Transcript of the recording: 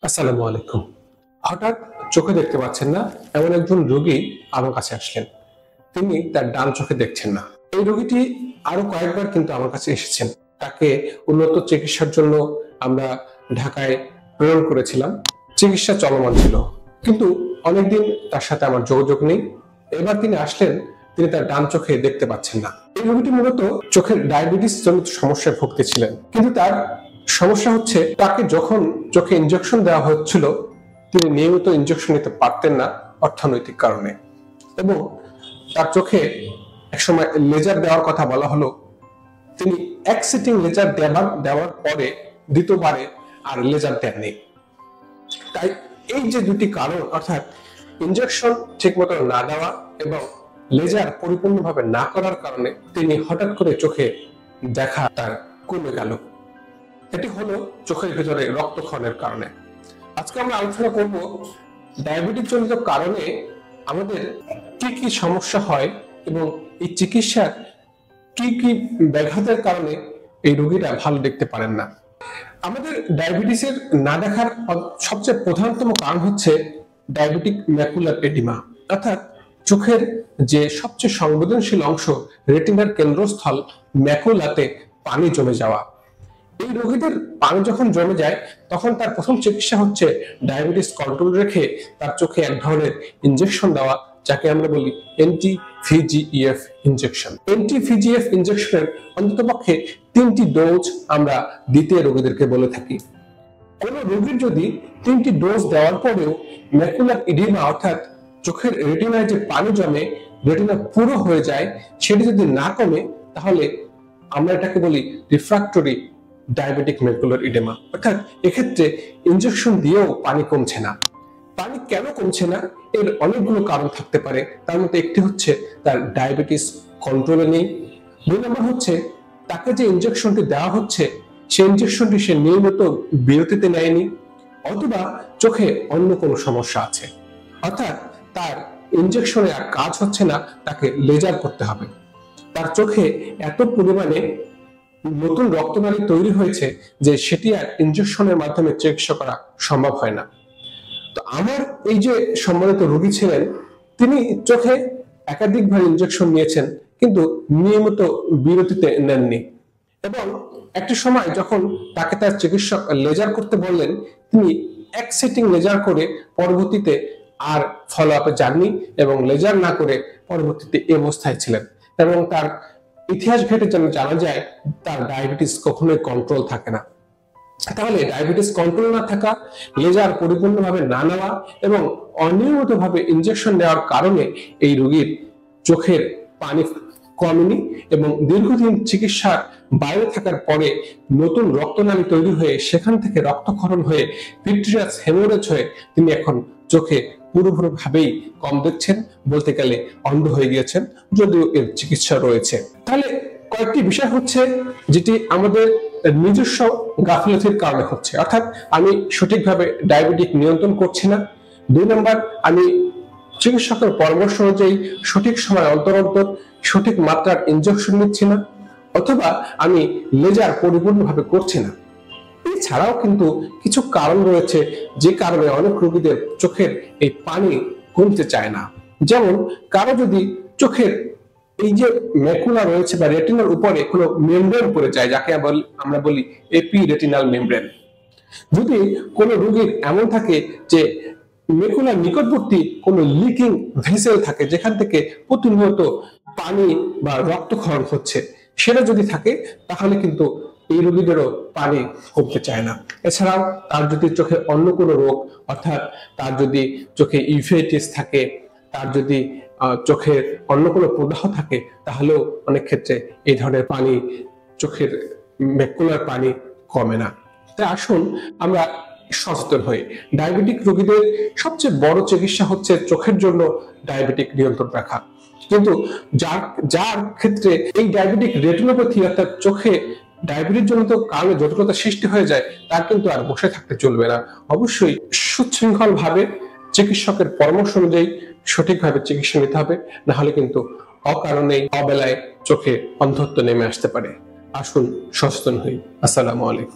আসসালামু আলাইকুম। হঠাৎ চোখে দেখতে পাচ্ছেন না এমন একজন রোগী আমার কাছে আসলেন। তিনি তার ডান চোখে দেখছেন না। এই রোগীটি আরো কয়েকবার কিন্তু আমার কাছে এসেছেন। তাকে উন্নত চিকিৎসার জন্য আমরা ঢাকায় প্রেরণ করেছিলাম। চিকিৎসা চলমান ছিল, কিন্তু অনেকদিন তার সাথে আমার যোগাযোগ নেই। এবার তিনি আসলেন, তিনি তার ডান চোখে দেখতে পাচ্ছেন না। এই রোগীটি মূলত চোখের ডায়াবেটিস জনিত সমস্যায় ভুগতেছিলেন, কিন্তু তার সমস্যা হচ্ছে তাকে যখন চোখে ইনজেকশন দেওয়া হচ্ছিল তিনি নিয়মিত ইনজেকশন নিতে পারতেন না অর্থনৈতিক কারণে, এবং তার চোখে একসময় লেজার দেওয়ার কথা বলা হলো। তিনি এক সিটিং লেজার দেওয়ার পরে দ্বিতীয়বারে আর লেজার দেননি। তাই এই যে দুটি কারণ, অর্থাৎ ইনজেকশন ঠিকমতো না দেওয়া এবং লেজার পরিপূর্ণভাবে না করার কারণে তিনি হঠাৎ করে চোখে দেখা তার কমে গেল। এটি হলো চোখের ভিতরে রক্তক্ষরণের কারণে। আজকে আমরা আলোচনা করব ডায়াবেটিস জনিত কারণে আমাদের কি কি সমস্যা হয় এবং এই চিকিৎসার কি কি ব্যাঘাতের কারণে এই রোগীরা ভালো দেখতে পারেন না। আমাদের ডায়াবেটিসের না দেখার সবচেয়ে প্রধানতম কারণ হচ্ছে ডায়াবেটিক ম্যাকুলার এডিমা, অর্থাৎ চোখের যে সবচেয়ে সংবেদনশীল অংশ রেটিনার কেন্দ্রস্থল ম্যাকুলাতে পানি জমে যাওয়া। এই রোগীদের পানি যখন জমে যায় তখন তার প্রথম চিকিৎসা হচ্ছে ডায়াবেটিস কন্ট্রোল রেখে তার চোখে এক ধরনের ইনজেকশন দেওয়া, যাকে আমরা বলি এন্টি-ভিজিএফ ইনজেকশন। এন্টি-ভিজিএফ ইনজেকশনের অন্ততপক্ষে 3টি ডোজ আমরা দিতে রোগীদেরকে বলে থাকি। কোন রোগীর যদি 3টি ডোজ দেওয়ার পরেও ম্যাকুলার ইডিমা, অর্থাৎ চোখের রেটিনায় যে পানি জমে রেটিনা পুরো হয়ে যায়, সেটি যদি না কমে তাহলে আমরা এটাকে বলি রিফ্র্যাক্টরি ডায়াবেটিক ম্যাকুলার ইডেমা। অর্থাৎ এক্ষেত্রে ইনজেকশন দিয়েও পানি কমছে না। পানি কেন কমছে না? এর অনেকগুলো কারণ থাকতে পারে। তার মধ্যে একটি হচ্ছে তার ডায়াবেটিস কন্ট্রোলে নেই। 2 নম্বর হচ্ছে তাকে যে ইনজেকশনটি দেওয়া হচ্ছে সেই ইনজেকশনটি সে নিয়মিত বিরতিতে নেয়নি, অথবা চোখে অন্য কোনো সমস্যা আছে, অর্থাৎ তার ইনজেকশনে আর কাজ হচ্ছে না, তাকে লেজার করতে হবে। তার চোখে এত পরিমাণে নতুন রক্তনালী তৈরি হয়েছে যে সেটি আর ইনজেকশনের মাধ্যমে চিকিৎসা করা সম্ভব হয় না। তো আমার এই যে সম্মানিত রোগী ছিলেন, তিনি চোখে একাধিকবার ইনজেকশন নিয়েছেন কিন্তু নিয়মিত বিরতিতে নেননি, এবং একটা সময় যখন তাকে তার চিকিৎসক লেজার করতে বললেন, তিনি এক সিটিং লেজার করে পরবর্তীতে আর ফলো আপে যাননি এবং লেজার না করে পরবর্তীতে এই অবস্থায় ছিলেন। এবং তার ইতিহাস ঘেটে যেন জানা যায় তার ডায়াবেটিস কখনোই কন্ট্রোল থাকে না। তাহলে ডায়াবেটিস কন্ট্রোল না থাকা, লেজার পরিপূর্ণভাবে না নেওয়া এবং অনিয়মিতভাবে ইনজেকশন নেওয়ার কারণে এই রোগীর চোখের পানি কমেনি, এবং দীর্ঘদিন চিকিৎসার বাইরে থাকার পরে নতুন রক্তনালী তৈরি হয়ে সেখান থেকে রক্তক্ষরণ হয়ে ভিট্রিয়াস হেমোরেজ হয়ে তিনি এখন চোখে পুরোপুরিভাবেই কম দেখছেন, বলতে গেলে অন্ধ হয়ে গিয়েছেন, যদিও এর চিকিৎসা রয়েছে। তাহলে কয়েকটি বিষয় হচ্ছে যেটি আমাদের নিজস্ব গাফিলতির কারণে হচ্ছে, অর্থাৎ আমি সঠিকভাবে ডায়াবেটিক নিয়ন্ত্রণ করছি না। 2 নম্বর, আমি চিকিৎসকের পরামর্শ অনুযায়ী সঠিক সময় অন্তর অন্তর সঠিক মাত্রার ইনজেকশন নিচ্ছি না, অথবা আমি লেজার পরিপূর্ণভাবে করছি না। এছাড়াও কিন্তু কিছু কারণ রয়েছে যে কারণে অনেক রোগীদের চোখের এই পানি কমতে চায় না। যেমন কারো যদি চোখের এই যে ম্যাকুলা রয়েছে বা রেটিনার উপরে কোনো মেমব্রেন পড়ে যায়, যাকে আমরা বলি এপি রেটিনাল মেমব্রেন। যদি কোনো রোগীর এমন থাকে যে ম্যাকুলার নিকটবর্তী কোনো লিকিং ভেসেল থাকে যেখান থেকে প্রতিনিয়ত পানি বা রক্তক্ষরণ হচ্ছে, সেটা যদি থাকে তাহলে কিন্তু এই রোগীদেরও পানি কমতে চায় না। এছাড়াও তার যদি চোখে অন্য কোনো রোগ, অর্থাৎ তার যদি চোখে ইউভেইটিস থাকে, তার যদি চোখের অন্য কোনো প্রদাহ থাকে, তাহলেও অনেক ক্ষেত্রে এই ধরনের পানি, চোখের ম্যাকুলার পানি কমে না। তাই আসুন আমরা সচেতন হই। ডায়াবেটিক রোগীদের সবচেয়ে বড় চিকিৎসা হচ্ছে চোখের জন্য ডায়াবেটিক নিয়ন্ত্রণ রাখা, কিন্তু যার ক্ষেত্রে এই ডায়াবেটিক রেটিনোপ্যাথি, অর্থাৎ চোখে ডায়াবেটিস জনিত কারণে জটিলতা সৃষ্টি হয়ে যায়, তার কিন্তু আর বসে থাকতে চলবে না। অবশ্যই সুশৃঙ্খল ভাবে চিকিৎসকের পরামর্শ অনুযায়ী সঠিকভাবে চিকিৎসা নিতে হবে, না হলে কিন্তু অকারণেই অবেলায় চোখে অন্ধত্ব নেমে আসতে পারে। আসুন সচেতন হই। আসসালামু আলাইকুম।